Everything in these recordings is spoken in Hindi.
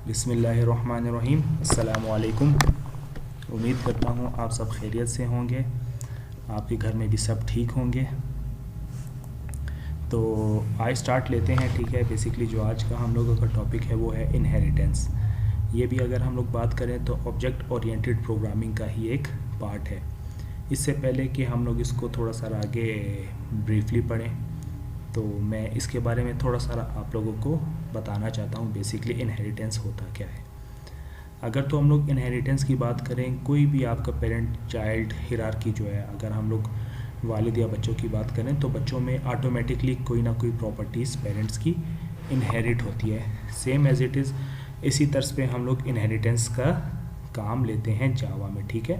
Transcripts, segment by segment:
बिस्मिल्लाहिर्रहमानिर्रहीम। अस्सलामुअलैकुम। उम्मीद करता हूँ आप सब खैरियत से होंगे, आपके घर में भी सब ठीक होंगे। तो आज स्टार्ट लेते हैं, ठीक है। बेसिकली जो आज का हम लोगों का टॉपिक है वो है इनहेरिटेंस। ये भी अगर हम लोग बात करें तो ऑब्जेक्ट ओरिएंटेड प्रोग्रामिंग का ही एक पार्ट है। इससे पहले कि हम लोग इसको थोड़ा सा आगे ब्रीफली पढ़ें, तो मैं इसके बारे में थोड़ा सा आप लोगों को बताना चाहता हूँ बेसिकली इनहेरिटेंस होता क्या है। अगर तो हम लोग इनहेरिटेंस की बात करें, कोई भी आपका पेरेंट चाइल्ड हिरार्की जो है, अगर हम लोग वालिद या बच्चों की बात करें तो बच्चों में ऑटोमेटिकली कोई ना कोई प्रॉपर्टीज़ पेरेंट्स की इनहेरिट होती है। सेम एज इट इज़ इसी तर्ज पे हम लोग इनहेरिटेंस का काम लेते हैं जावा में, ठीक है।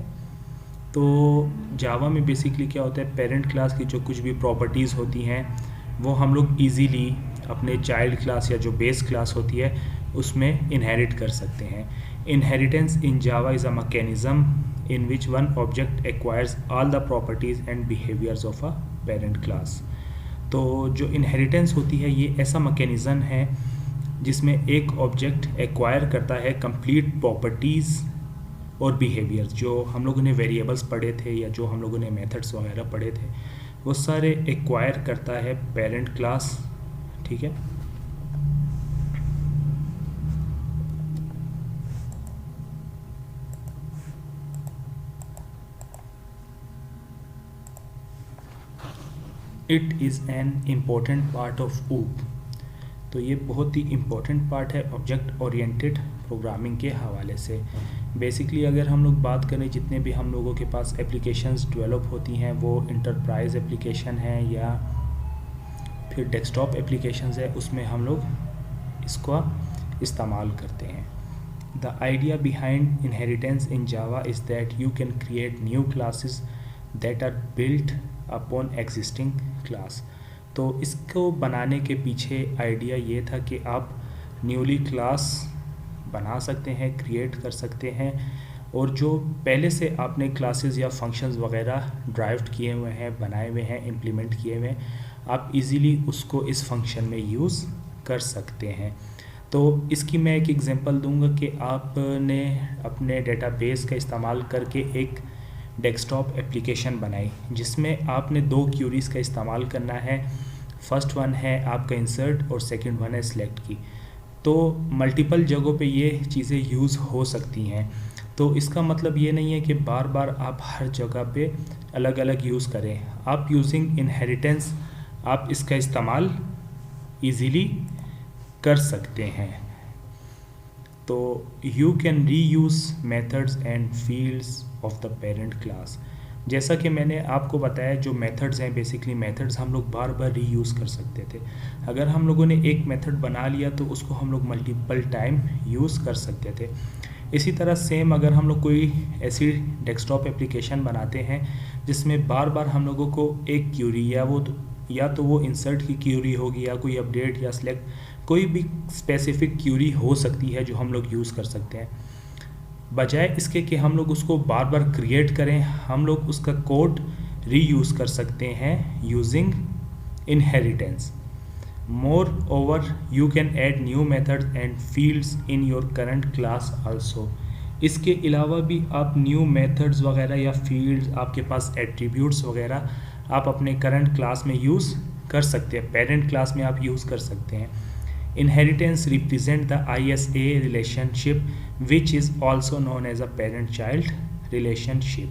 तो जावा में बेसिकली क्या होता है, पेरेंट क्लास की जो कुछ भी प्रॉपर्टीज़ होती हैं वो हम लोग इजीली अपने चाइल्ड क्लास या जो बेस क्लास होती है उसमें इनहेरिट कर सकते हैं। Inheritance in Java is a mechanism in which one object acquires all the properties and behaviors of a parent class। तो जो इनहेरिटेंस होती है ये ऐसा मैकेनिज़्म है जिसमें एक ऑब्जेक्ट एक्वायर करता है कंप्लीट प्रॉपर्टीज़ और बिहेवियर्स। जो हम लोगों ने वेरिएबल्स पढ़े थे या जो हम लोगों ने मेथड्स वगैरह पढ़े थे वो सारे एक्वायर करता है पेरेंट क्लास, ठीक है। It is an important part of ऊप। तो ये बहुत ही इम्पोर्टेंट पार्ट है ऑब्जेक्ट ओरिएंटेड प्रोग्रामिंग के हवाले से। बेसिकली अगर हम लोग बात करें, जितने भी हम लोगों के पास एप्लीकेशंस डेवलप होती हैं वो इंटरप्राइज एप्लीकेशन है या फिर डेस्कटॉप एप्लीकेशंस है, उसमें हम लोग इसका इस्तेमाल करते हैं। The idea behind inheritance in Java is that you can create new classes that are built upon existing class. तो इसको बनाने के पीछे आइडिया ये था कि आप न्यूली क्लास बना सकते हैं, क्रिएट कर सकते हैं, और जो पहले से आपने क्लासेस या फंक्शंस वगैरह ड्राइव किए हुए हैं, बनाए हुए हैं, इम्प्लीमेंट किए हुए हैं, आप इजीली उसको इस फंक्शन में यूज़ कर सकते हैं। तो इसकी मैं एक एग्जांपल दूंगा कि आपने अपने डेटाबेस का इस्तेमाल करके एक डेस्कटॉप एप्लीकेशन बनाई जिसमें आपने दो क्यूरीज़ का इस्तेमाल करना है। फर्स्ट वन है आपका इंसर्ट और सेकंड वन है सिलेक्ट की। तो मल्टीपल जगहों पे ये चीज़ें यूज़ हो सकती हैं। तो इसका मतलब ये नहीं है कि बार बार आप हर जगह पे अलग अलग यूज़ करें। आप यूजिंग इनहेरिटेंस आप इसका इस्तेमाल ईज़िली कर सकते हैं। तो यू कैन री use methods and fields of the parent class. जैसा कि मैंने आपको बताया, जो मेथड्स हैं बेसिकली मेथड्स हम लोग बार बार रीयूज़ कर सकते थे। अगर हम लोगों ने एक मेथड बना लिया तो उसको हम लोग मल्टीपल टाइम यूज़ कर सकते थे। इसी तरह सेम अगर हम लोग कोई ऐसी डेस्कटॉप एप्लीकेशन बनाते हैं जिसमें बार बार हम लोगों को एक क्यूरी या तो वो इंसर्ट की क्यूरी होगी या कोई अपडेट या सिलेक्ट, कोई भी स्पेसिफिक क्यूरी हो सकती है जो हम लोग यूज़ कर सकते हैं। बजाय इसके कि हम लोग उसको बार बार क्रिएट करें, हम लोग उसका कोड रीयूज़ कर सकते हैं using inheritance. More over you can add new methods and fields in your current class also. इसके अलावा भी आप न्यू मेथड्स वगैरह या फील्ड्स, आपके पास एट्रीब्यूट्स वगैरह आप अपने करंट क्लास में यूज़ कर सकते हैं, पेरेंट क्लास में आप यूज़ कर सकते हैं। Inheritance represent the ISA relationship which is also known as a parent-child relationship।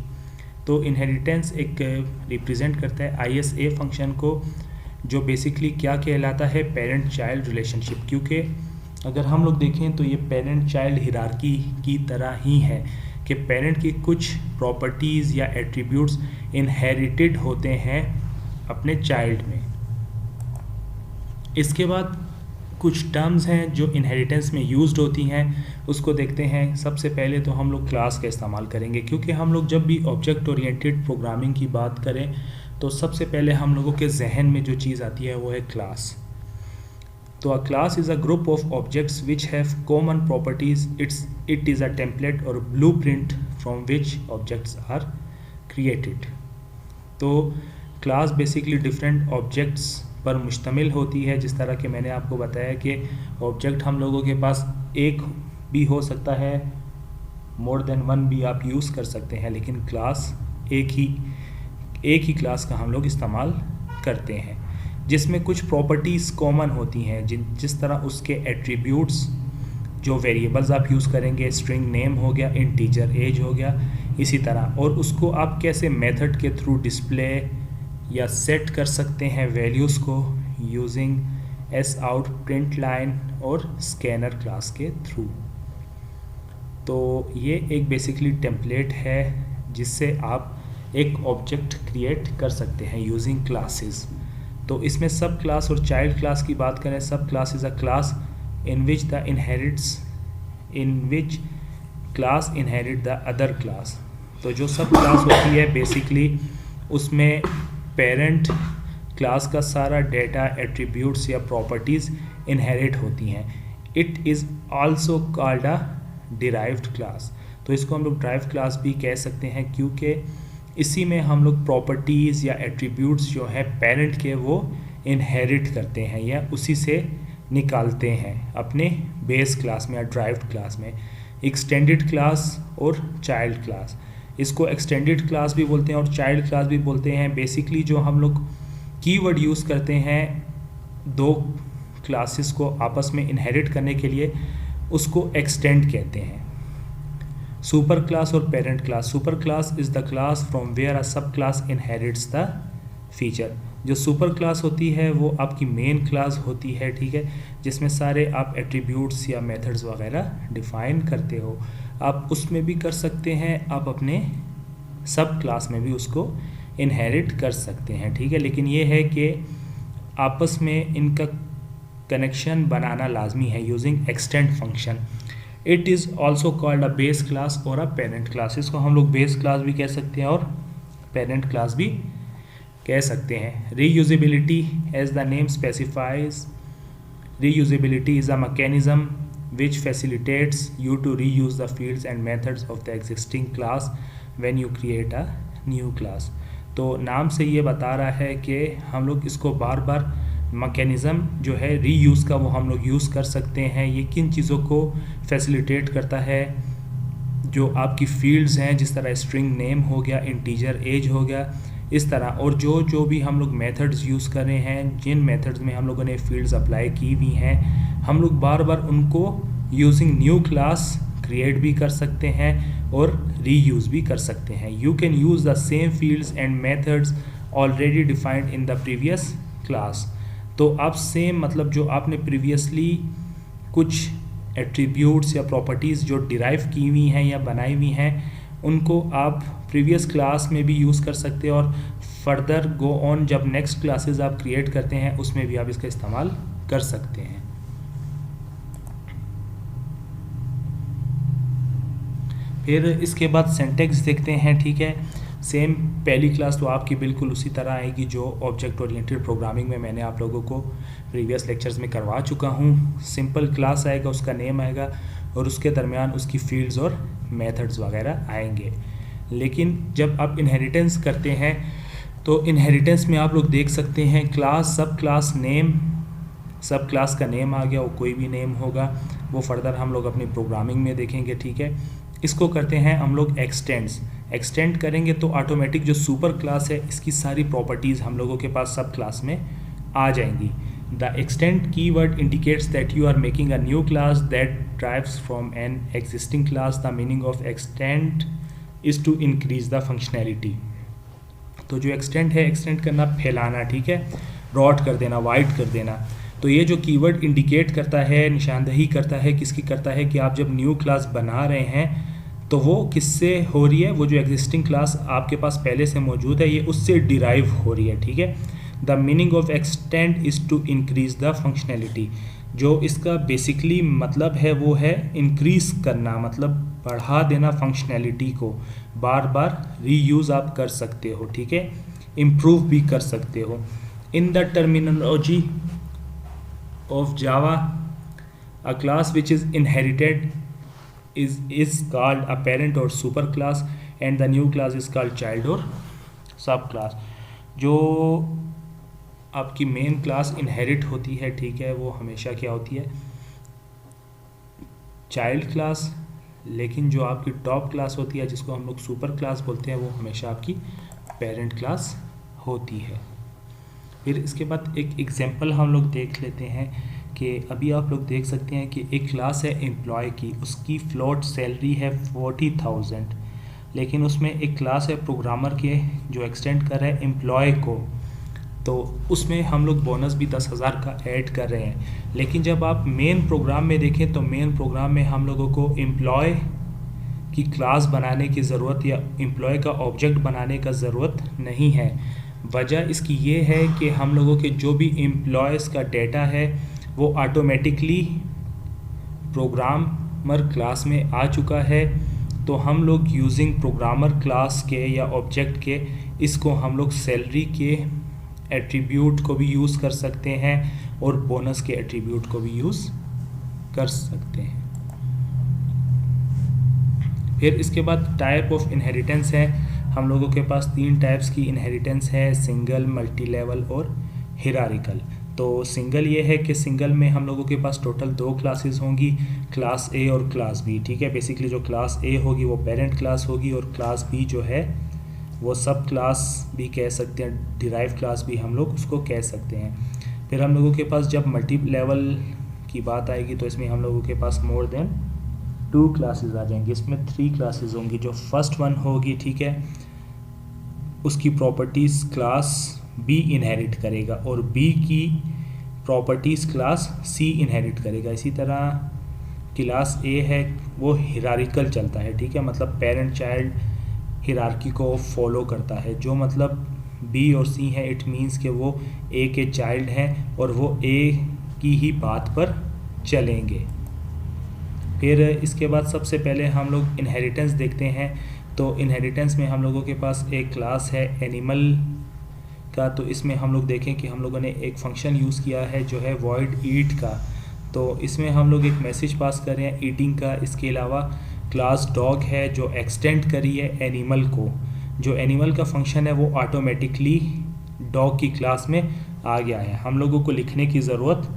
तो inheritance एक रिप्रेजेंट करता है ISA फंक्शन को, जो बेसिकली क्या कहलाता है, पेरेंट चाइल्ड रिलेशनशिप। क्योंकि अगर हम लोग देखें तो ये पेरेंट चाइल्ड हिरार्की की तरह ही है कि पेरेंट की कुछ प्रॉपर्टीज़ या एट्रीब्यूट्स इनहेरिटेड होते हैं अपने चाइल्ड में। इसके बाद कुछ टर्म्स हैं जो इनहेरिटेंस में यूज्ड होती हैं, उसको देखते हैं। सबसे पहले तो हम लोग क्लास का इस्तेमाल करेंगे, क्योंकि हम लोग जब भी ऑब्जेक्ट ओरिएंटेड प्रोग्रामिंग की बात करें तो सबसे पहले हम लोगों के जहन में जो चीज़ आती है वो है क्लास। तो a class is a group of objects which have common properties. It is a template और blueprint from which objects are created. तो क्लास बेसिकली डिफरेंट ऑब्जेक्ट्स पर मुश्तमिल होती है। जिस तरह के मैंने आपको बताया कि ऑब्जेक्ट हम लोगों के पास एक भी हो सकता है, मोर देन वन भी आप यूज़ कर सकते हैं, लेकिन क्लास एक ही क्लास का हम लोग इस्तेमाल करते हैं, जिसमें कुछ प्रॉपर्टीज़ कॉमन होती हैं, जिस तरह उसके एट्रीब्यूट्स, जो वेरिएबल्स आप यूज़ करेंगे, स्ट्रिंग नेम हो गया, इंटीजर एज हो गया, इसी तरह, और उसको आप कैसे मेथड के थ्रू डिस्प्ले या सेट कर सकते हैं वैल्यूज़ को using S out, print line और स्कैनर क्लास के थ्रू। तो ये एक बेसिकली टेम्पलेट है जिससे आप एक ऑब्जेक्ट क्रिएट कर सकते हैं यूजिंग क्लासेस। तो इसमें सब क्लास और चाइल्ड क्लास की बात करें, सब class is a class in which class inherit the other class। तो जो सब क्लास होती है बेसिकली उसमें पेरेंट क्लास का सारा डेटा, एट्रीब्यूट्स या प्रॉपर्टीज़ इनहेरिट होती हैं। It is also called a derived class. तो इसको हम लोग ड्राइव क्लास भी कह सकते हैं, क्योंकि इसी में हम लोग प्रॉपर्टीज़ या एट्रीब्यूट्स जो है पेरेंट के वो इनहेरिट करते हैं या उसी से निकालते हैं अपने बेस क्लास में या ड्राइव्ड क्लास में। एक्सटेंडेड क्लास और चाइल्ड क्लास, इसको एक्सटेंडेड क्लास भी बोलते हैं और चाइल्ड क्लास भी बोलते हैं। बेसिकली जो हम लोग कीवर्ड यूज़ करते हैं दो क्लासेस को आपस में इनहेरिट करने के लिए, उसको एक्सटेंड कहते हैं। सुपर क्लास और parent class. Super class is the class from where a sub class inherits the feature. जो सुपर क्लास होती है वो आपकी मेन क्लास होती है, ठीक है, जिसमें सारे आप एट्रीब्यूट्स या मेथड्स वगैरह डिफ़ाइन करते हो। आप उसमें भी कर सकते हैं, आप अपने सब क्लास में भी उसको इनहेरिट कर सकते हैं, ठीक है। लेकिन ये है कि आपस में इनका कनेक्शन बनाना लाजमी है using extend function. It is also called a base class और अ पेरेंट क्लास। इसको हम लोग बेस क्लास भी कह सकते हैं और पेरेंट क्लास भी कह सकते हैं। Reusability, as the name specifies, reusability is a mechanism which facilitates you to reuse the fields and methods of the existing class when you create a new class। तो नाम से ये बता रहा है कि हम लोग इसको बार बार मैकेनिज़्म जो है रीयूज़ का वो हम लोग यूज़ कर सकते हैं। ये किन चीज़ों को फैसिलिटेट करता है, जो आपकी फील्ड्स हैं, जिस तरह स्ट्रिंग नेम हो गया, इंटीजर एज हो गया, इस तरह, और जो भी हम लोग मेथड्स यूज़ कर रहे हैं, जिन मेथड्स में हम लोगों ने फील्ड्स अप्लाई की हुई हैं, हम लोग बार बार उनको यूजिंग न्यू क्लास क्रिएट भी कर सकते हैं और रीयूज़ भी कर सकते हैं। You can use the same fields and methods already defined in the previous class. तो आप सेम, मतलब जो आपने प्रीवियसली कुछ एट्रीब्यूट्स या प्रॉपर्टीज़ जो डिराइव की हुई हैं या बनाई हुई हैं, उनको आप प्रीवियस क्लास में भी यूज़ कर सकते हैं और फर्दर गो ऑन जब नेक्स्ट क्लासेस आप क्रिएट करते हैं उसमें भी आप इसका इस्तेमाल कर सकते हैं। फिर इसके बाद सिंटैक्स देखते हैं, ठीक है। सेम पहली क्लास तो आपकी बिल्कुल उसी तरह आएगी जो ऑब्जेक्ट ओरिएंटेड प्रोग्रामिंग में मैंने आप लोगों को प्रीवियस लेक्चर्स में करवा चुका हूँ। सिंपल क्लास आएगा, उसका नेम आएगा और उसके दरमियान उसकी फील्ड्स और मेथड्स वगैरह आएंगे। लेकिन जब आप इनहेरिटेंस करते हैं तो इनहेरिटेंस में आप लोग देख सकते हैं क्लास, सब क्लास नेम, सब क्लास का नेम आ गया, वो कोई भी नेम होगा, वो फर्दर हम लोग अपनी प्रोग्रामिंग में देखेंगे, ठीक है। इसको करते हैं हम लोग एक्सटेंड करेंगे तो ऑटोमेटिक जो सुपर क्लास है इसकी सारी प्रॉपर्टीज़ हम लोगों के पास सब क्लास में आ जाएंगी। The extend keyword indicates that you are making a new class that drives from an existing class. The meaning of extend is to increase the functionality. तो जो एक्सटेंड है, एक्सटेंड करना, फैलाना, ठीक है, ब्रॉड कर देना, वाइड कर देना। तो ये जो कीवर्ड इंडिकेट करता है, निशानदही करता है, किसकी करता है कि आप जब न्यू क्लास बना रहे हैं तो वो किससे हो रही है, वो जो एग्जिस्टिंग क्लास आपके पास पहले से मौजूद है ये उससे डिराइव हो रही है, ठीक है। The meaning of extend is to increase the functionality. जो इसका बेसिकली मतलब है वो है इंक्रीज करना, मतलब बढ़ा देना फंक्शनैलिटी को। बार बार रीयूज़ आप कर सकते हो, ठीक है, इम्प्रूव भी कर सकते हो। In the terminology of Java, a class which is inherited is called a parent or super class and the new class is called child or sub class। जो आपकी मेन क्लास इनहेरिट होती है, ठीक है, वो हमेशा क्या होती है, चाइल्ड क्लास, लेकिन जो आपकी टॉप क्लास होती है जिसको हम लोग सुपर क्लास बोलते हैं वो हमेशा आपकी पेरेंट क्लास होती है। फिर इसके बाद एक एग्जांपल हम लोग देख लेते हैं कि अभी आप लोग देख सकते हैं कि एक क्लास है एम्प्लॉय की, उसकी फ्लोट सैलरी है 40,000, लेकिन उसमें एक क्लास है प्रोग्रामर के जो एक्सटेंड कर रहे हैं एम्प्लॉय को, तो उसमें हम लोग बोनस भी 10,000 का ऐड कर रहे हैं। लेकिन जब आप मेन प्रोग्राम में देखें तो मेन प्रोग्राम में हम लोगों को एम्प्लॉय की क्लास बनाने की ज़रूरत या एम्प्लॉय का ऑब्जेक्ट बनाने का ज़रूरत नहीं है। वजह इसकी ये है कि हम लोगों के जो भी एम्प्लॉयज़ का डेटा है वो ऑटोमेटिकली प्रोग्रामर क्लास में आ चुका है, तो हम लोग यूजिंग प्रोग्रामर क्लास के या ऑब्जेक्ट के इसको हम लोग सैलरी के एट्रीब्यूट को भी यूज़ कर सकते हैं और बोनस के एट्रीब्यूट को भी यूज़ कर सकते हैं। फिर इसके बाद टाइप ऑफ इनहेरिटेंस है, हम लोगों के पास 3 टाइप्स की इनहेरिटेंस है, सिंगल, मल्टी लेवल और हिरारिकल। तो सिंगल ये है कि सिंगल में हम लोगों के पास टोटल 2 क्लासेस होंगी, क्लास ए और क्लास बी, ठीक है। बेसिकली जो क्लास ए होगी वो पेरेंट क्लास होगी और क्लास बी जो है वो सब क्लास भी कह सकते हैं, डिराइव क्लास भी हम लोग उसको कह सकते हैं। फिर हम लोगों के पास जब मल्टी लेवल की बात आएगी तो इसमें हम लोगों के पास मोर देन 2 क्लासेस आ जाएंगी, इसमें 3 क्लासेस होंगी। जो फर्स्ट वन होगी, ठीक है, उसकी प्रॉपर्टीज़ क्लास बी इनहेरिट करेगा और बी की प्रॉपर्टीज़ क्लास सी इनहेरिट करेगा। इसी तरह क्लास ए है वो हिरारिकल चलता है, ठीक है, मतलब पेरेंट चाइल्ड हिरार्की को फॉलो करता है। जो मतलब बी और सी हैं, इट मीन्स कि वो ए के चाइल्ड हैं और वो ए की ही बात पर चलेंगे। फिर इसके बाद सबसे पहले हम लोग इनहेरिटेंस देखते हैं। तो इनहेरिटेंस में हम लोगों के पास एक क्लास है एनिमल का, तो इसमें हम लोग देखें कि हम लोगों ने एक फंक्शन यूज़ किया है जो है वॉइड ईट का। तो इसमें हम लोग एक मैसेज पास कर रहे हैं ईटिंग का। इसके अलावा क्लास डॉग है जो एक्सटेंड करी है एनिमल को। जो एनिमल का फंक्शन है वो ऑटोमेटिकली डॉग की क्लास में आ गया है, हम लोगों को लिखने की ज़रूरत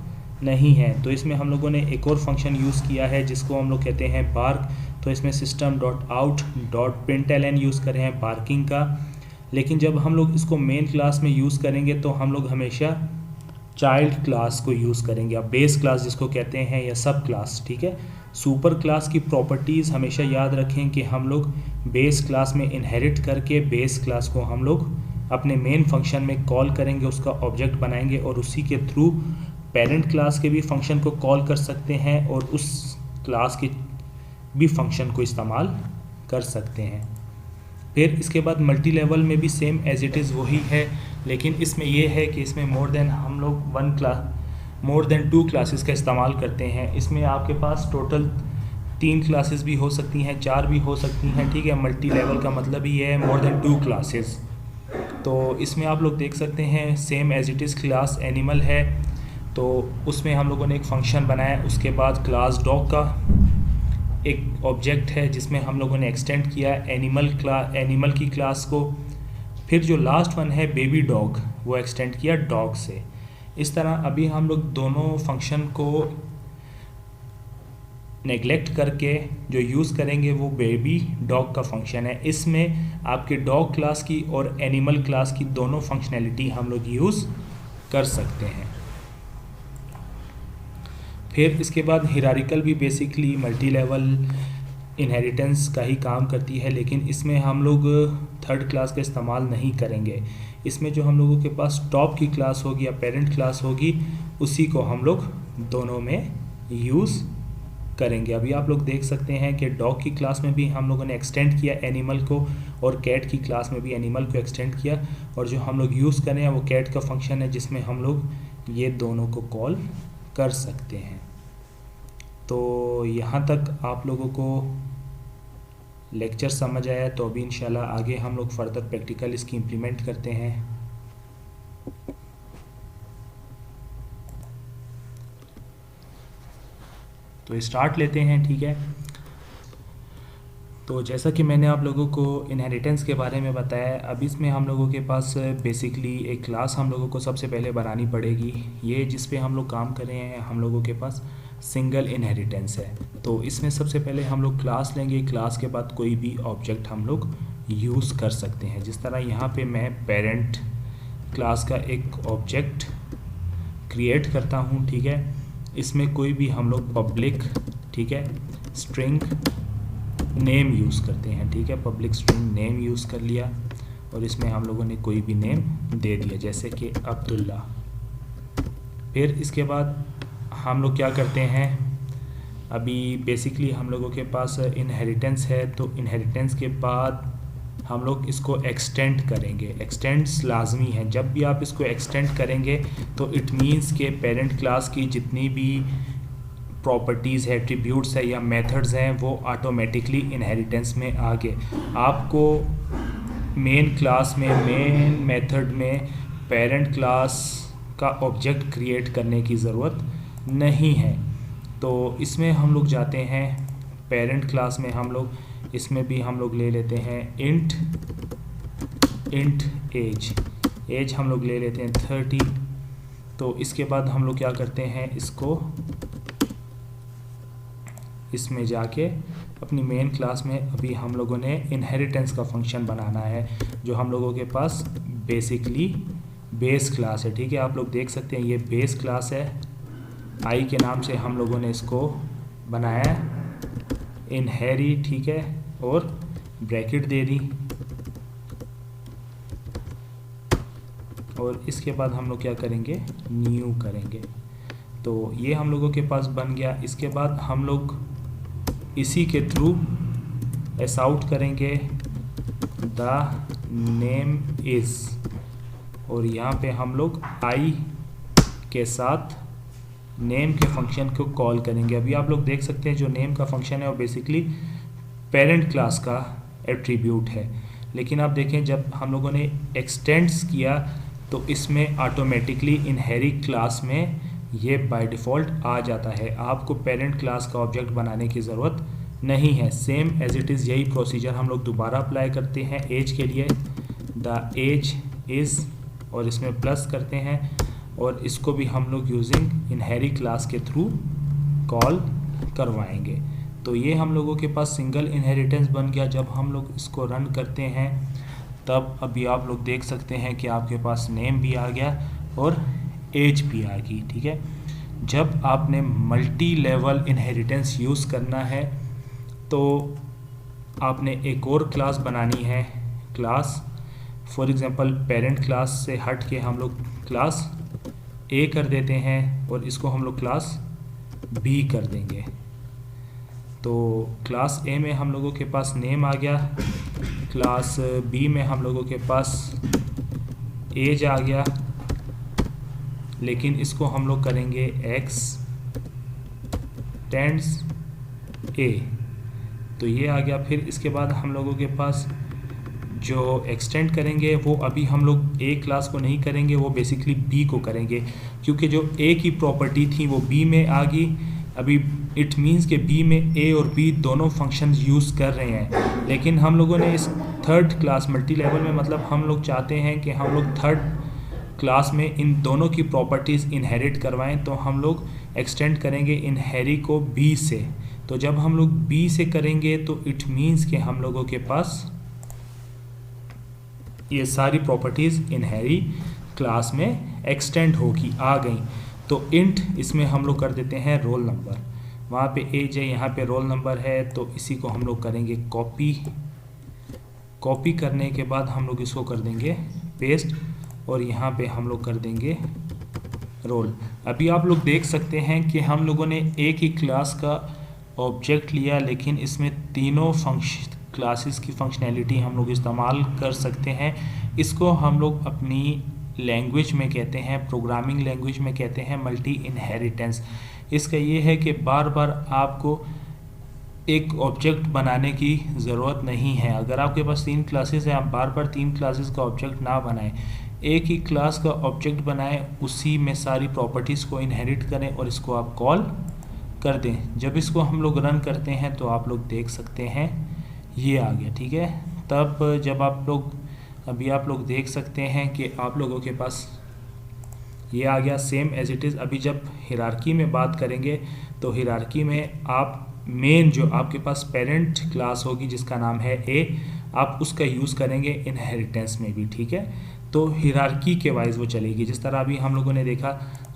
नहीं है। तो इसमें हम लोगों ने एक और फंक्शन यूज़ किया है जिसको हम लोग कहते हैं बार्क। तो इसमें system.out.println यूज़ कर रहे हैं बार्किंग का। लेकिन जब हम लोग इसको मेन क्लास में यूज़ करेंगे तो हम लोग हमेशा चाइल्ड क्लास को यूज़ करेंगे, अब बेस क्लास जिसको कहते हैं या सब क्लास, ठीक है। सुपर क्लास की प्रॉपर्टीज़ हमेशा याद रखें कि हम लोग बेस क्लास में इनहेरिट करके बेस क्लास को हम लोग अपने मेन फंक्शन में कॉल करेंगे, उसका ऑब्जेक्ट बनाएंगे और उसी के थ्रू पेरेंट क्लास के भी फंक्शन को कॉल कर सकते हैं और उस क्लास के भी फंक्शन को इस्तेमाल कर सकते हैं। फिर इसके बाद मल्टी लेवल में भी सेम एज इट इज़ वही है, लेकिन इसमें यह है कि इसमें मोर देन 2 क्लासेस का इस्तेमाल करते हैं। इसमें आपके पास टोटल 3 क्लासेस भी हो सकती हैं, 4 भी हो सकती हैं, ठीक है। मल्टी लेवल का मतलब ही है मोर देन 2 क्लासेस। तो इसमें आप लोग देख सकते हैं same as it is class animal है, तो उसमें हम लोगों ने एक फ़ंक्शन बनाया। उसके बाद क्लास डॉग का एक ऑब्जेक्ट है जिसमें हम लोगों ने एक्सटेंड किया एनिमल की क्लास को। फिर जो लास्ट वन है बेबी डॉग, वो एक्सटेंड किया डॉग से। इस तरह अभी हम लोग दोनों फंक्शन को नेगलेक्ट करके जो यूज़ करेंगे वो बेबी डॉग का फंक्शन है। इसमें आपके डॉग क्लास की और एनिमल क्लास की दोनों फंक्शनैलिटी हम लोग यूज़ कर सकते हैं। फिर इसके बाद हिरारिकल भी बेसिकली मल्टी लेवल इनहेरिटेंस का ही काम करती है, लेकिन इसमें हम लोग 3rd क्लास का इस्तेमाल नहीं करेंगे। इसमें जो हम लोगों के पास टॉप की क्लास होगी या पेरेंट क्लास होगी उसी को हम लोग दोनों में यूज़ करेंगे। अभी आप लोग देख सकते हैं कि डॉग की क्लास में भी हम लोगों ने एक्सटेंड किया एनिमल को और कैट की क्लास में भी एनिमल को एक्सटेंड किया, और जो हम लोग यूज़ करें वो कैट का फंक्शन है जिसमें हम लोग ये दोनों को कॉल कर सकते हैं। तो यहाँ तक आप लोगों को लेक्चर समझ आया, तो अभी इंशाल्लाह आगे हम लोग फर्दर प्रैक्टिकल इसकी इम्प्लीमेंट करते हैं। तो स्टार्ट लेते हैं, ठीक है। तो जैसा कि मैंने आप लोगों को इनहेरिटेंस के बारे में बताया, अब इसमें हम लोगों के पास बेसिकली एक क्लास हम लोगों को सबसे पहले बनानी पड़ेगी। ये जिस पे हम लोग काम कर रहे हैं हम लोगों के पास सिंगल इनहेरिटेंस है। तो इसमें सबसे पहले हम लोग क्लास लेंगे, क्लास के बाद कोई भी ऑब्जेक्ट हम लोग यूज़ कर सकते हैं। जिस तरह यहाँ पे मैं पेरेंट क्लास का एक ऑब्जेक्ट क्रिएट करता हूँ, ठीक है। इसमें कोई भी हम लोग पब्लिक, ठीक है, स्ट्रिंग नेम यूज़ करते हैं, ठीक है। पब्लिक स्ट्रिंग नेम यूज़ कर लिया और इसमें हम लोगों ने कोई भी नेम दे दिया, जैसे कि अब्दुल्ला। फिर इसके बाद हम लोग क्या करते हैं, अभी बेसिकली हम लोगों के पास इनहेरिटेंस है, तो इनहेरिटेंस के बाद हम लोग इसको एक्सटेंड करेंगे। एक्सटेंड्स लाजमी है। जब भी आप इसको एक्सटेंड करेंगे तो इट मीन्स के पेरेंट क्लास की जितनी भी प्रॉपर्टीज़ है, एट्रीब्यूट्स है या मेथड्स हैं, वो ऑटोमेटिकली इनहेरिटेंस में आ गए। आपको मेन क्लास में, मेन मेथड में पेरेंट क्लास का ऑब्जेक्ट क्रिएट करने की ज़रूरत नहीं है। तो इसमें हम लोग जाते हैं पेरेंट क्लास में, हम लोग इसमें भी हम लोग ले लेते हैं इंट एज हम लोग ले लेते हैं 30। तो इसके बाद हम लोग क्या करते हैं, इसको इसमें जाके अपनी मेन क्लास में अभी हम लोगों ने इनहेरिटेंस का फंक्शन बनाना है, जो हम लोगों के पास बेसिकली बेस क्लास है, ठीक है। आप लोग देख सकते हैं ये बेस क्लास है, आई के नाम से हम लोगों ने इसको बनाया इनहेरी, ठीक है, और ब्रैकेट दे दी। और इसके बाद हम लोग क्या करेंगे, न्यू करेंगे। तो ये हम लोगों के पास बन गया। इसके बाद हम लोग इसी के थ्रू एस आउट करेंगे द नेम इज़, और यहाँ पे हम लोग आई के साथ नेम के फंक्शन को कॉल करेंगे। अभी आप लोग देख सकते हैं जो नेम का फंक्शन है वो बेसिकली पेरेंट क्लास का एट्रीब्यूट है, लेकिन आप देखें जब हम लोगों ने एक्सटेंड्स किया तो इसमें ऑटोमेटिकली इनहेरी क्लास में ये बाय डिफ़ॉल्ट आ जाता है। आपको पेरेंट क्लास का ऑब्जेक्ट बनाने की ज़रूरत नहीं है। सेम एज इट इज़ यही प्रोसीजर हम लोग दोबारा अप्लाई करते हैं एज के लिए, द एज इज़, और इसमें प्लस करते हैं और इसको भी हम लोग यूजिंग इनहेरी क्लास के थ्रू कॉल करवाएंगे। तो ये हम लोगों के पास सिंगल इनहेरिटेंस बन गया। जब हम लोग इसको रन करते हैं तब अभी आप लोग देख सकते हैं कि आपके पास नेम भी आ गया और एज भी आ गई, ठीक है। जब आपने मल्टी लेवल इनहेरिटेंस यूज़ करना है तो आपने एक और क्लास बनानी है, class for example parent class से हट के हम लोग क्लास ए कर देते हैं और इसको हम लोग क्लास बी कर देंगे। तो क्लास ए में हम लोगों के पास नेम आ गया, क्लास बी में हम लोगों के पास एज आ गया, लेकिन इसको हम लोग करेंगे एक्स टेंड्स ए, तो ये आ गया। फिर इसके बाद हम लोगों के पास जो एक्सटेंड करेंगे वो अभी हम लोग ए क्लास को नहीं करेंगे, वो बेसिकली बी को करेंगे, क्योंकि जो ए की प्रॉपर्टी थी वो बी में आ गई। अभी इट मीन्स के बी में ए और बी दोनों फंक्शंस यूज़ कर रहे हैं, लेकिन हम लोगों ने इस थर्ड क्लास मल्टी लेवल में, मतलब हम लोग चाहते हैं कि हम लोग थर्ड क्लास में इन दोनों की प्रॉपर्टीज़ इनहेरिट करवाएं, तो हम लोग एक्सटेंड करेंगे इनहेरी को बी से। तो जब हम लोग बी से करेंगे तो इट मीन्स के हम लोगों के पास ये सारी प्रॉपर्टीज़ इनहेरी क्लास में एक्सटेंड होगी, आ गई। तो इंट इसमें हम लोग कर देते हैं रोल नंबर, वहाँ पे एज है, यहाँ पे रोल नंबर है, तो इसी को हम लोग करेंगे कॉपी करने के बाद हम लोग इसको कर देंगे पेस्ट और यहाँ पे हम लोग कर देंगे रोल। अभी आप लोग देख सकते हैं कि हम लोगों ने एक ही क्लास का ऑब्जेक्ट लिया, लेकिन इसमें तीनों क्लासेस की फंक्शनैलिटी हम लोग इस्तेमाल कर सकते हैं। इसको हम लोग अपनी लैंग्वेज में कहते हैं, प्रोग्रामिंग लैंग्वेज में कहते हैं मल्टी इनहेरिटेंस। इसका ये है कि बार बार आपको एक ऑब्जेक्ट बनाने की ज़रूरत नहीं है। अगर आपके पास 3 क्लासेस हैं, आप बार बार 3 क्लासेस का ऑब्जेक्ट ना बनाएं, एक ही क्लास का ऑब्जेक्ट बनाएं, उसी में सारी प्रॉपर्टीज़ को इनहेरिट करें और इसको आप कॉल कर दें। जब इसको हम लोग रन करते हैं तो आप लोग देख सकते हैं ये आ गया, ठीक है। तब जब आप लोग अभी आप लोग देख सकते हैं कि आप लोगों के पास ये आ गया सेम एज इट इज़। अभी जब हिरार्की में बात करेंगे तो हिरार्की में आप मेन जो आपके पास पेरेंट क्लास होगी जिसका नाम है ए, आप उसका यूज़ करेंगे इनहेरिटेंस में भी, ठीक है। तो हिरार्की के वाइज वो चलेगी। जिस तरह अभी हम लोगों ने देखा,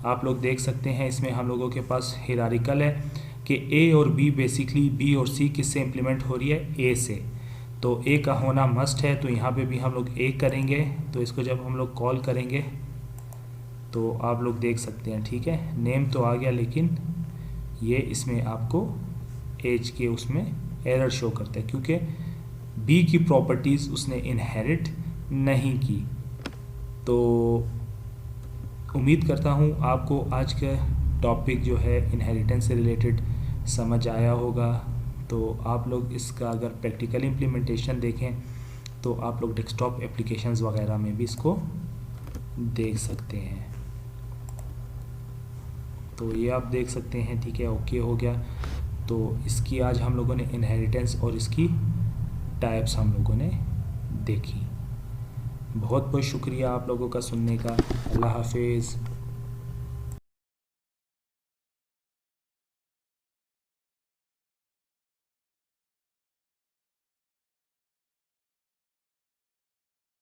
आप लोग देख सकते हैं इसमें हम लोगों के पास हिरारिकल है कि ए और बी, बेसिकली बी और सी किससे इम्प्लीमेंट हो रही है, ए से। तो ए का होना मस्ट है, तो यहाँ पे भी हम लोग ए करेंगे। तो इसको जब हम लोग कॉल करेंगे तो आप लोग देख सकते हैं, ठीक है, नेम तो आ गया, लेकिन ये इसमें आपको एज के उसमें एरर शो करता है क्योंकि बी की प्रॉपर्टीज़ उसने इनहेरिट नहीं की। तो उम्मीद करता हूँ आपको आज का टॉपिक जो है इनहेरिटेंस से रिलेटेड समझ आया होगा। तो आप लोग इसका अगर प्रैक्टिकल इम्प्लीमेंटेशन देखें तो आप लोग डेस्कटॉप एप्लीकेशंस वगैरह में भी इसको देख सकते हैं। तो ये आप देख सकते हैं, ठीक है, ओके हो गया। तो इसकी आज हम लोगों ने इनहेरिटेंस और इसकी टाइप्स हम लोगों ने देखी। बहुत बहुत शुक्रिया आप लोगों का सुनने का। अल्लाह हाफिज़।